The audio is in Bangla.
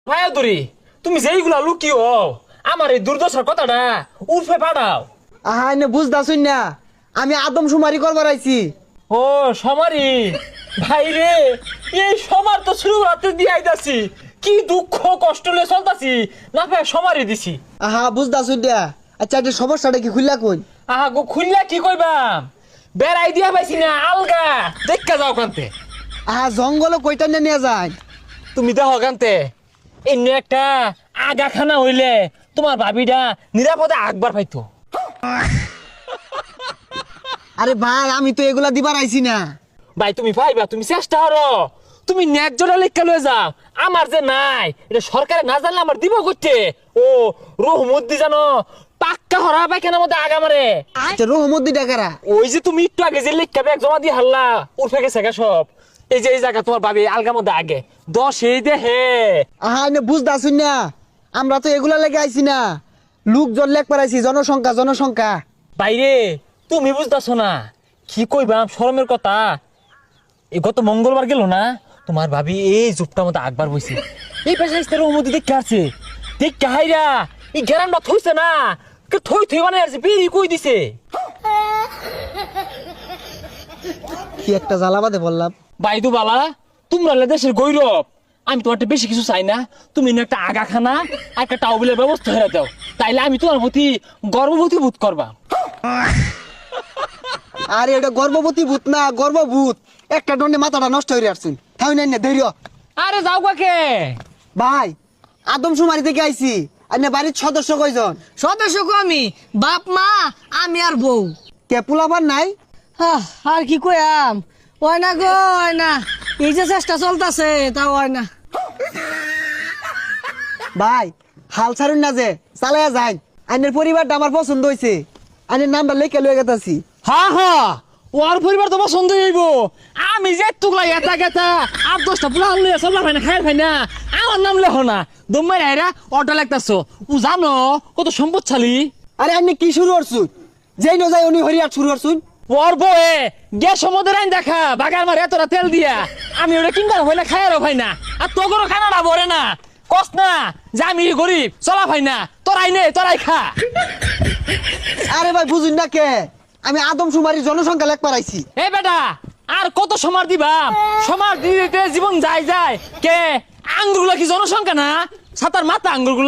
ভায়াদুরি তুমি যেইগুলা লুকিও আমার এই দুর্দশার কথাটা উর্ফে পাঠাও। আহা এনে বুঝদাছুন না, আমি আদমশুমারি করবার আইছি। ও সমারি ভাই রে, এই সমার তো শুরু রাতে দিয়ে আইতাছি, কি দুঃখ কষ্ট লে চলতাছি না ভাই সমারি দিছি। আহা বুঝদাছুন না, আচ্ছা এটা সমস্যাটা কি খুললা কই? আহা গো খুললা কি কইবাম, বেড়াই দিয়া পাইছি না আলগা দেখা যাও কান্তে। আহা জঙ্গল কইটা নিয়ে যায়। তুমি দেখো কান্তে এমনি একটা আগাখানা হইলে তোমার ভাবিটা নিরাপদে আগবার পাইতো। আরে ভাই আমি তো এগুলা দিবার আইছি না। ভাই তুমি পাইবা, তুমি চেষ্টা করো, তুমি ন্যায্যটা লেখা লয়ে যাও। আমার যে নাই এটা সরকারে না জানলে আমার দিব করতে। ও রহমদ্দি জানো পাক্কা হরা পায়খানার মধ্যে আগা মারে। আচ্ছা রহমদ্দি ডাকারা ওই যে তুমি একটু আগে যে লেখা ব্যাগ জমা দিয়ে হারলা উঠে গেছে গা সব। এই যে এই জায়গা তোমার ভাবি আলগার মধ্যে আগে দশ এই দেহে। আহা এনে বুঝদাছুন না, আমরা তো এগুলা লেগে আইছি না, লোকজন লেখ পারাইছি, জনসংখ্যা জনসংখ্যা। বাইরে তুমি বুঝতেছো না কি কইবাম শরমের কথা। এই গত মঙ্গলবার গেল না তোমার ভাবি এই জুপটার মধ্যে আগবার বইছে, এই পেশা ইস্তার মধ্যে দেখে আসছে, দেখে হাইরা এই গ্যারামটা থইছে না, থই থই মানে আসছে বেরি কই দিছে। কি একটা জ্বালাবাদে বললাম। বাইদু বালা তোমরা দেশের গৌরব, আমি তোমার বেশি কিছু চাই না, তুমি একটা আগাখানা আর একটা টাউবিলের ব্যবস্থা করে দাও, তাইলে আমি তোমার প্রতি গর্ববতী বোধ করবা। আরে এটা গর্ভবতী ভূত না, গর্ভভূত। একটা দণ্ডে মাথাটা নষ্ট হয়ে আসছেন, তাই নাই না ধৈর্য। আরে যাও কাকে ভাই আদমশুমারি থেকে আইছি, আর না বাড়ির সদস্য কয়জন? সদস্য আমি বাপ মা আমি আর বউ। কে পোলাবার নাই? আর কি কয়াম, ওই না গো ওই না, এই যে চেষ্টা চলতেছে তা ওই না। ভাই হাল ছাড়ুন না যে চালাইয়া যাই, আইনের পরিবারটা আমার পছন্দ হয়েছে, আইনের নামটা লেখে লয়ে গেতাছি। হা হা ওর পরিবার তোমার সন্দেহ হইব, আমি যে তুগলা এটা গেতা আর 10টা পুলা লইয়া চললা ভাই না খায়ের ভাই না, আমার নাম লেখো না দম্মাই রাইরা অটো লাগতাছো। ও জানো কত সম্পদশালী। আরে আপনি কি শুরু করছুন? যেই ন যাই উনি হরিয়ার শুরু করছুন। ওর বয়ে গ্যাস সমুদ্র আইন দেখা বাগার মারে এতটা তেল দিয়া আমি ওটা কিনবার হইলে খায়ারও ভাই না, আর তোগরও খানাটা ভরে না, কস না যে আমি গরিব চলা ভাই না, তোরাই নে তোরাই খা। আরে ভাই বুঝুন না কে, আমি আদমশুমারি জনসংখ্যা লেখ পারাইছি। এ বেটা আর কত সমার দিবাম, সমার দিতে জীবন যায় যায় কে। আঙ্গুরগুলা কি জনসংখ্যা না, সাতার মাথা আঙ্গুরগুলা।